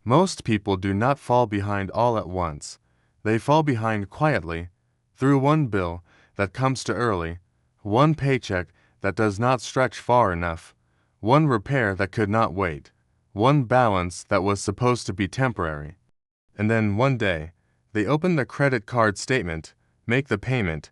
Most people do not fall behind all at once. They fall behind quietly, through one bill that comes too early, one paycheck that does not stretch far enough, one repair that could not wait, one balance that was supposed to be temporary. And then one day, they open the credit card statement, make the payment,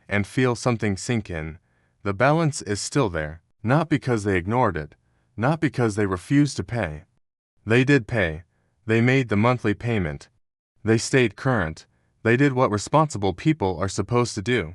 and feel something sink in. The balance is still there, not because they ignored it, not because they refused to pay. They did pay. They made the monthly payment. They stayed current. They did what responsible people are supposed to do.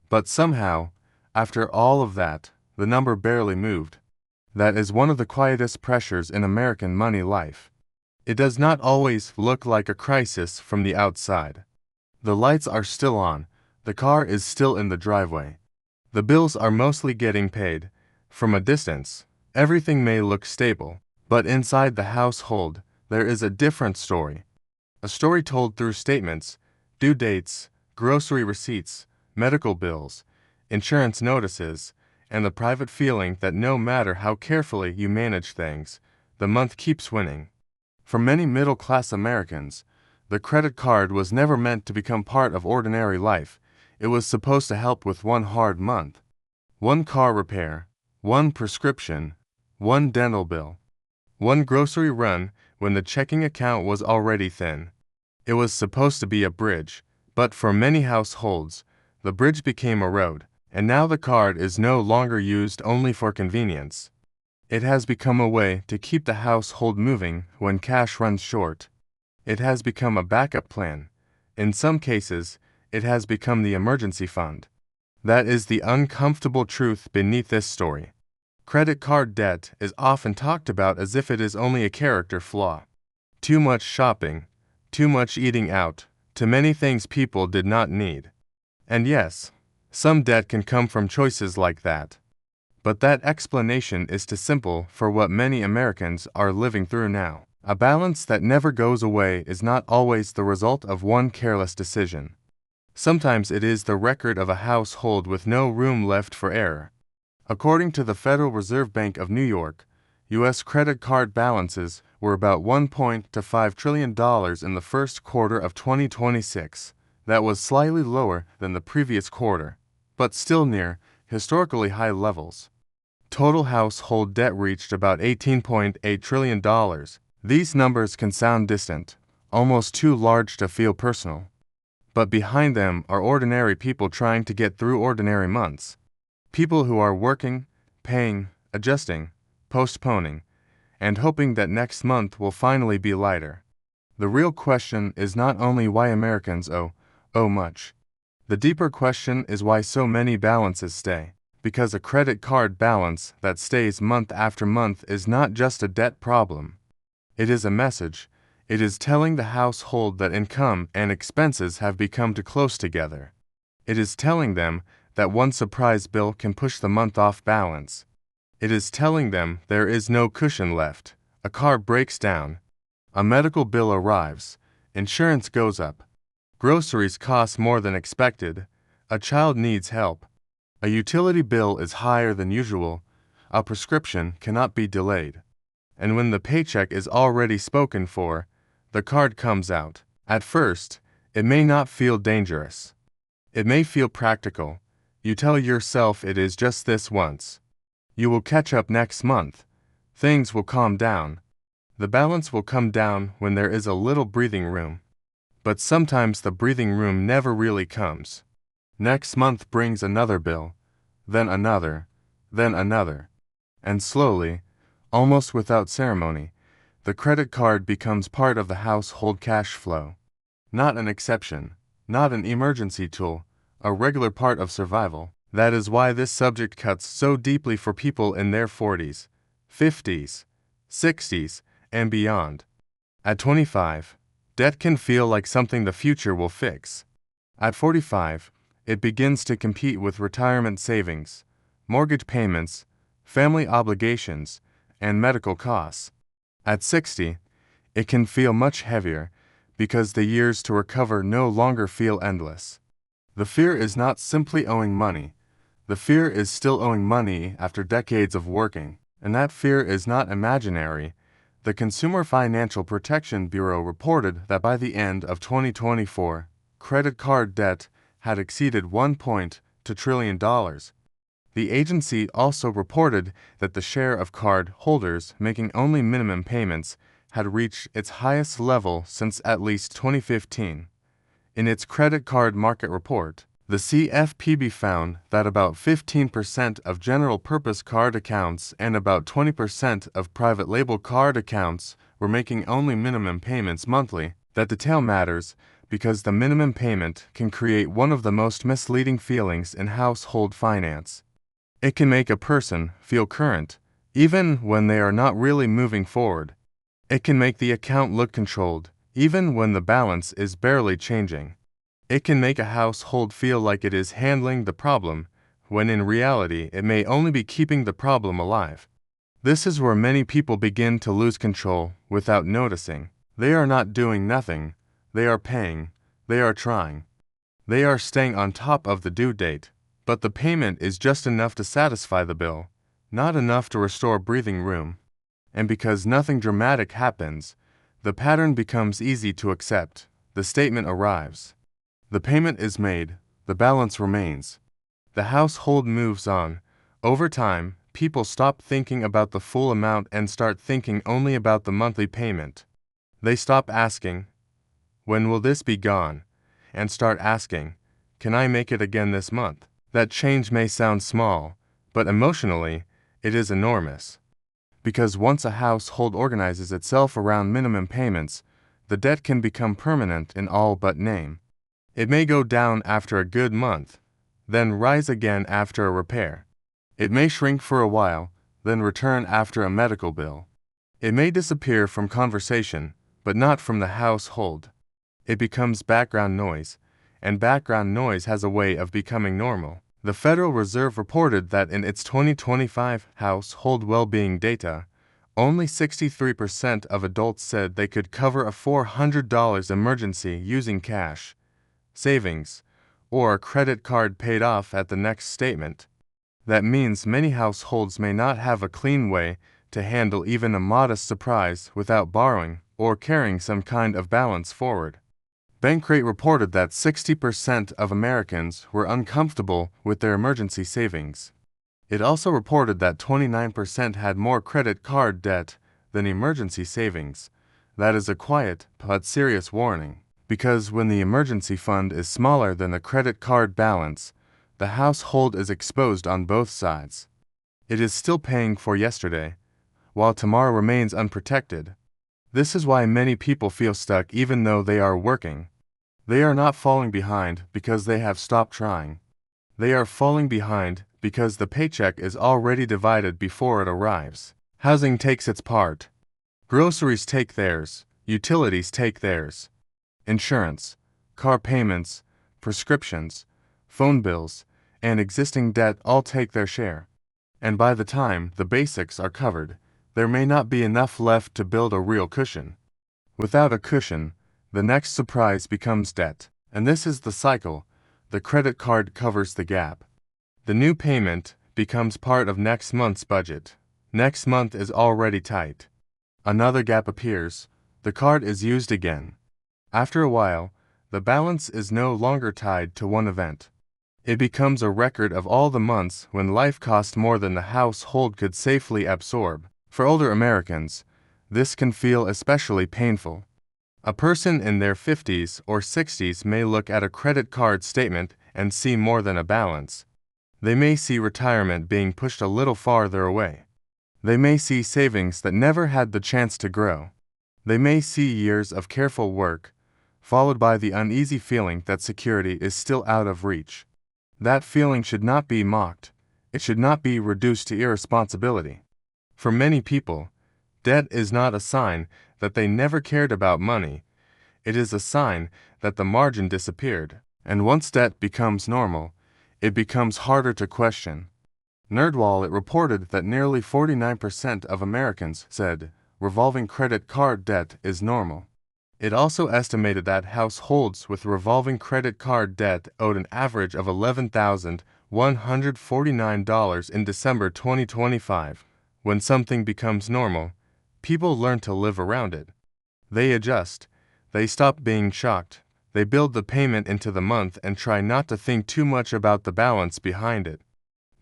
But somehow, after all of that, the number barely moved. That is one of the quietest pressures in American money life. It does not always look like a crisis from the outside. The lights are still on. The car is still in the driveway. The bills are mostly getting paid. From a distance, everything may look stable, but inside the household, there is a different story. A story told through statements, due dates, grocery receipts, medical bills, insurance notices, and the private feeling that no matter how carefully you manage things, the month keeps winning. For many middle-class Americans, the credit card was never meant to become part of ordinary life. It was supposed to help with one hard month. One car repair, one prescription, one dental bill, one grocery run when the checking account was already thin. It was supposed to be a bridge, but for many households, the bridge became a road, and now the card is no longer used only for convenience. It has become a way to keep the household moving when cash runs short. It has become a backup plan. In some cases, it has become the emergency fund. That is the uncomfortable truth beneath this story. Credit card debt is often talked about as if it is only a character flaw. Too much shopping, too much eating out, too many things people did not need. And yes, some debt can come from choices like that. But that explanation is too simple for what many Americans are living through now. A balance that never goes away is not always the result of one careless decision. Sometimes it is the record of a household with no room left for error. According to the Federal Reserve Bank of New York, U.S. credit card balances were about $1.5 trillion in the first quarter of 2026. That was slightly lower than the previous quarter, but still near historically high levels. Total household debt reached about $18.8 trillion. These numbers can sound distant, almost too large to feel personal. But behind them are ordinary people trying to get through ordinary months. People who are working, paying, adjusting, postponing, and hoping that next month will finally be lighter. The real question is not only why Americans owe much. The deeper question is why so many balances stay. Because a credit card balance that stays month after month is not just a debt problem. It is a message. It is telling the household that income and expenses have become too close together. It is telling them that one surprise bill can push the month off balance. It is telling them there is no cushion left. A car breaks down. A medical bill arrives. Insurance goes up. Groceries cost more than expected. A child needs help. A utility bill is higher than usual. A prescription cannot be delayed. And when the paycheck is already spoken for, the card comes out. At first, it may not feel dangerous. It may feel practical. You tell yourself it is just this once. You will catch up next month. Things will calm down. The balance will come down when there is a little breathing room. But sometimes the breathing room never really comes. Next month brings another bill, then another, then another. And slowly, almost without ceremony, the credit card becomes part of the household cash flow. Not an exception, not an emergency tool, a regular part of survival. That is why this subject cuts so deeply for people in their 40s, 50s, 60s, and beyond. At 25, debt can feel like something the future will fix. At 45, it begins to compete with retirement savings, mortgage payments, family obligations, and medical costs. At 60, it can feel much heavier because the years to recover no longer feel endless. The fear is not simply owing money. The fear is still owing money after decades of working, and that fear is not imaginary. The Consumer Financial Protection Bureau reported that by the end of 2024, credit card debt had exceeded $1.2 trillion. The agency also reported that the share of card holders making only minimum payments had reached its highest level since at least 2015. In its credit card market report, the CFPB found that about 15% of general-purpose card accounts and about 20% of private label card accounts were making only minimum payments monthly. That detail matters because the minimum payment can create one of the most misleading feelings in household finance. It can make a person feel current, even when they are not really moving forward. It can make the account look controlled, even when the balance is barely changing. It can make a household feel like it is handling the problem, when in reality it may only be keeping the problem alive. This is where many people begin to lose control without noticing. They are not doing nothing, they are paying, they are trying. They are staying on top of the due date, but the payment is just enough to satisfy the bill, not enough to restore breathing room. And because nothing dramatic happens, the pattern becomes easy to accept. The statement arrives. The payment is made, the balance remains. The household moves on. Over time, people stop thinking about the full amount and start thinking only about the monthly payment. They stop asking, "When will this be gone?" and start asking, "Can I make it again this month?" That change may sound small, but emotionally, it is enormous. Because once a household organizes itself around minimum payments, the debt can become permanent in all but name. It may go down after a good month, then rise again after a repair. It may shrink for a while, then return after a medical bill. It may disappear from conversation, but not from the household. It becomes background noise, and background noise has a way of becoming normal. The Federal Reserve reported that in its 2025 household well-being data, only 63% of adults said they could cover a $400 emergency using cash, savings, or a credit card paid off at the next statement. That means many households may not have a clean way to handle even a modest surprise without borrowing or carrying some kind of balance forward. Bankrate reported that 60% of Americans were uncomfortable with their emergency savings. It also reported that 29% had more credit card debt than emergency savings. That is a quiet but serious warning. Because when the emergency fund is smaller than the credit card balance, the household is exposed on both sides. It is still paying for yesterday, while tomorrow remains unprotected. This is why many people feel stuck even though they are working. They are not falling behind because they have stopped trying. They are falling behind because the paycheck is already divided before it arrives. Housing takes its part. Groceries take theirs. Utilities take theirs. Insurance, car payments, prescriptions, phone bills, and existing debt all take their share. And by the time the basics are covered, there may not be enough left to build a real cushion. Without a cushion, the next surprise becomes debt. And this is the cycle. The credit card covers the gap. The new payment becomes part of next month's budget. Next month is already tight. Another gap appears. The card is used again. After a while, the balance is no longer tied to one event. It becomes a record of all the months when life cost more than the household could safely absorb. For older Americans, this can feel especially painful. A person in their 50s or 60s may look at a credit card statement and see more than a balance. They may see retirement being pushed a little farther away. They may see savings that never had the chance to grow. They may see years of careful work, followed by the uneasy feeling that security is still out of reach. That feeling should not be mocked. It should not be reduced to irresponsibility. For many people, debt is not a sign that they never cared about money. It is a sign that the margin disappeared. And once debt becomes normal, it becomes harder to question. NerdWallet reported that nearly 49% of Americans said revolving credit card debt is normal. It also estimated that households with revolving credit card debt owed an average of $11,149 in December 2025. When something becomes normal, people learn to live around it. They adjust. They stop being shocked. They build the payment into the month and try not to think too much about the balance behind it.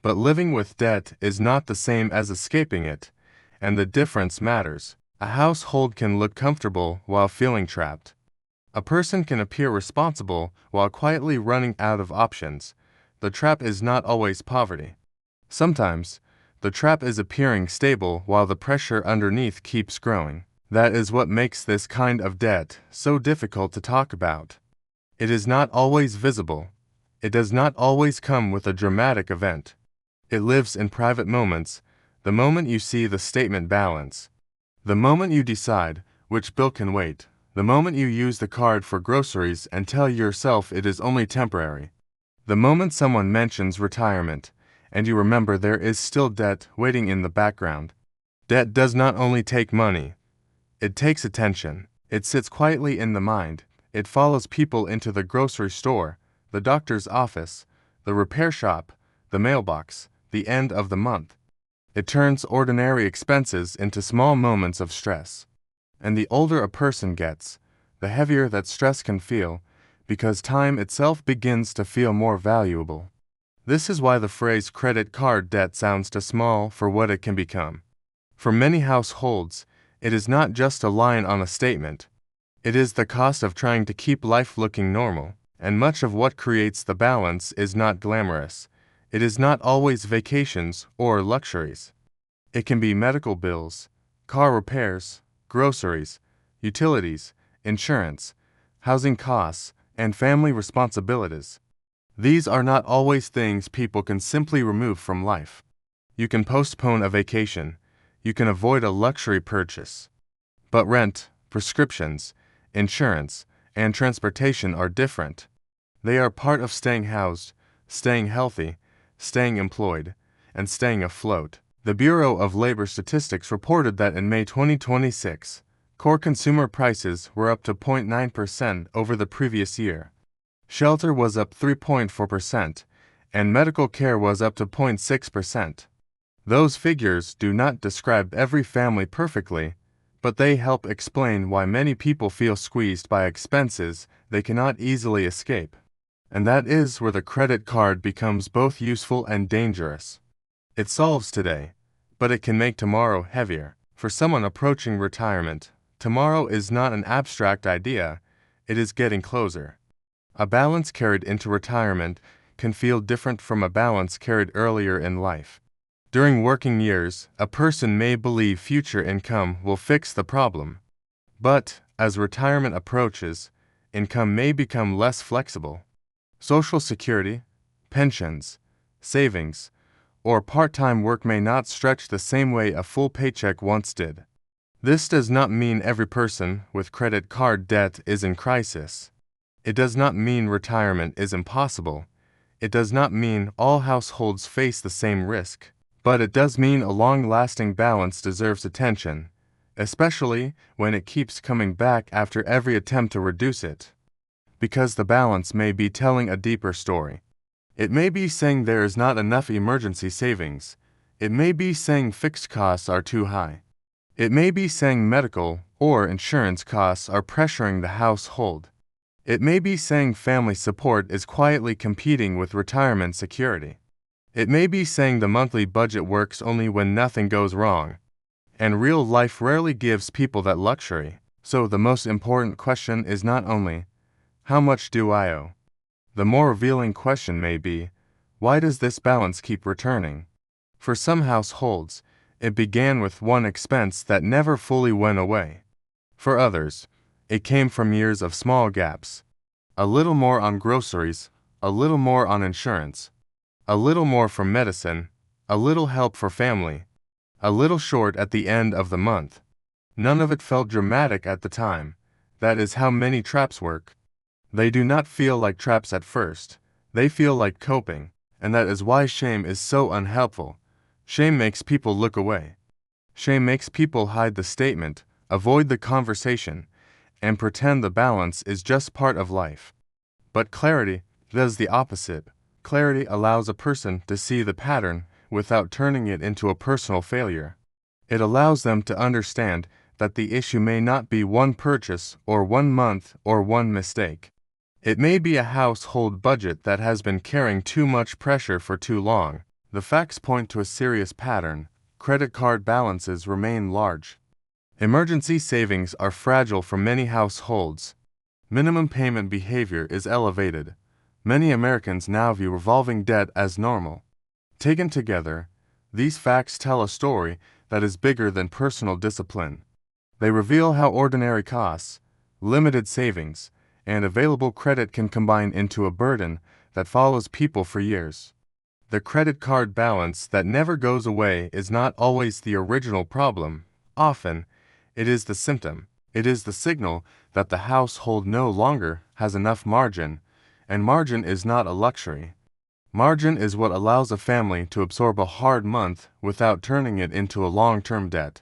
But living with debt is not the same as escaping it, and the difference matters. A household can look comfortable while feeling trapped. A person can appear responsible while quietly running out of options. The trap is not always poverty. Sometimes, the trap is appearing stable while the pressure underneath keeps growing. That is what makes this kind of debt so difficult to talk about. It is not always visible. It does not always come with a dramatic event. It lives in private moments, the moment you see the statement balance, the moment you decide which bill can wait, the moment you use the card for groceries and tell yourself it is only temporary, the moment someone mentions retirement, and you remember there is still debt waiting in the background. Debt does not only take money, it takes attention. It sits quietly in the mind. It follows people into the grocery store, the doctor's office, the repair shop, the mailbox, the end of the month. It turns ordinary expenses into small moments of stress. And the older a person gets, the heavier that stress can feel, because time itself begins to feel more valuable. This is why the phrase credit card debt sounds too small for what it can become. For many households, it is not just a line on a statement. It is the cost of trying to keep life looking normal, and much of what creates the balance is not glamorous. It is not always vacations or luxuries. It can be medical bills, car repairs, groceries, utilities, insurance, housing costs, and family responsibilities. These are not always things people can simply remove from life. You can postpone a vacation. You can avoid a luxury purchase. But rent, prescriptions, insurance, and transportation are different. They are part of staying housed, staying healthy, staying employed, and staying afloat. The Bureau of Labor Statistics reported that in May 2026, core consumer prices were up to 0.9% over the previous year. Shelter was up 3.4%, and medical care was up to 0.6%. Those figures do not describe every family perfectly, but they help explain why many people feel squeezed by expenses they cannot easily escape. And that is where the credit card becomes both useful and dangerous. It solves today, but it can make tomorrow heavier. For someone approaching retirement, tomorrow is not an abstract idea, it is getting closer. A balance carried into retirement can feel different from a balance carried earlier in life. During working years, a person may believe future income will fix the problem. But, as retirement approaches, income may become less flexible. Social security, pensions, savings, or part-time work may not stretch the same way a full paycheck once did. This does not mean every person with credit card debt is in crisis. It does not mean retirement is impossible. It does not mean all households face the same risk. But it does mean a long-lasting balance deserves attention, especially when it keeps coming back after every attempt to reduce it. Because the balance may be telling a deeper story. It may be saying there is not enough emergency savings. It may be saying fixed costs are too high. It may be saying medical or insurance costs are pressuring the household. It may be saying family support is quietly competing with retirement security. It may be saying the monthly budget works only when nothing goes wrong. And real life rarely gives people that luxury. So the most important question is not only, how much do I owe? The more revealing question may be, why does this balance keep returning? For some households, it began with one expense that never fully went away. For others, it came from years of small gaps. A little more on groceries, a little more on insurance, a little more for medicine, a little help for family, a little short at the end of the month. None of it felt dramatic at the time. That is how many traps work. They do not feel like traps at first. They feel like coping, and that is why shame is so unhelpful. Shame makes people look away. Shame makes people hide the statement, avoid the conversation, and pretend the balance is just part of life. But clarity does the opposite. Clarity allows a person to see the pattern without turning it into a personal failure. It allows them to understand that the issue may not be one purchase or 1 month or one mistake. It may be a household budget that has been carrying too much pressure for too long. The facts point to a serious pattern. Credit card balances remain large. Emergency savings are fragile for many households. Minimum payment behavior is elevated. Many Americans now view revolving debt as normal. Taken together, these facts tell a story that is bigger than personal discipline. They reveal how ordinary costs, limited savings, and available credit can combine into a burden that follows people for years. The credit card balance that never goes away is not always the original problem. Often, it is the symptom. It is the signal that the household no longer has enough margin, and margin is not a luxury. Margin is what allows a family to absorb a hard month without turning it into a long-term debt.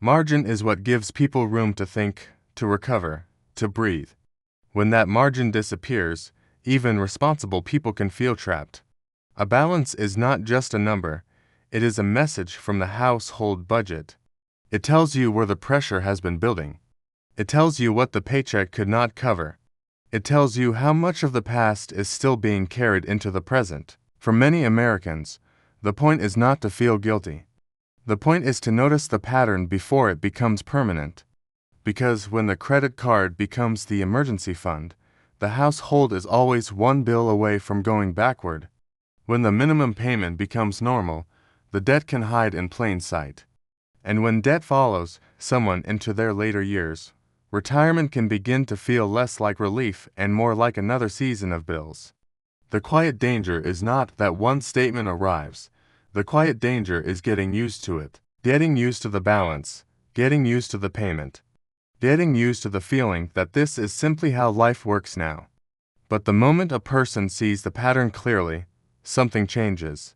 Margin is what gives people room to think, to recover, to breathe. When that margin disappears, even responsible people can feel trapped. A balance is not just a number, it is a message from the household budget. It tells you where the pressure has been building. It tells you what the paycheck could not cover. It tells you how much of the past is still being carried into the present. For many Americans, the point is not to feel guilty. The point is to notice the pattern before it becomes permanent. Because when the credit card becomes the emergency fund, the household is always one bill away from going backward. When the minimum payment becomes normal, the debt can hide in plain sight. And when debt follows someone into their later years, retirement can begin to feel less like relief and more like another season of bills. The quiet danger is not that one statement arrives. The quiet danger is getting used to it, getting used to the balance, getting used to the payment, getting used to the feeling that this is simply how life works now. But the moment a person sees the pattern clearly, something changes.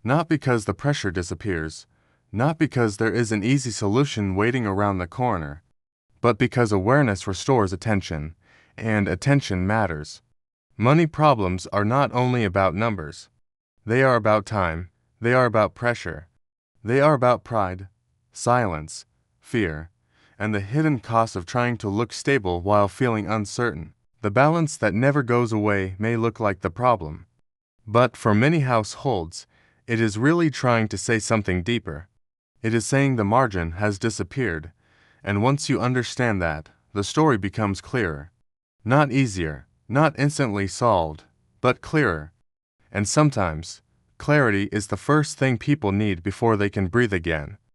Not because the pressure disappears, not because there is an easy solution waiting around the corner, but because awareness restores attention, and attention matters. Money problems are not only about numbers. They are about time, they are about pressure, they are about pride, silence, fear, and the hidden cost of trying to look stable while feeling uncertain. The balance that never goes away may look like the problem. But for many households, it is really trying to say something deeper. It is saying the margin has disappeared, and once you understand that, the story becomes clearer. Not easier, not instantly solved, but clearer. And sometimes, clarity is the first thing people need before they can breathe again.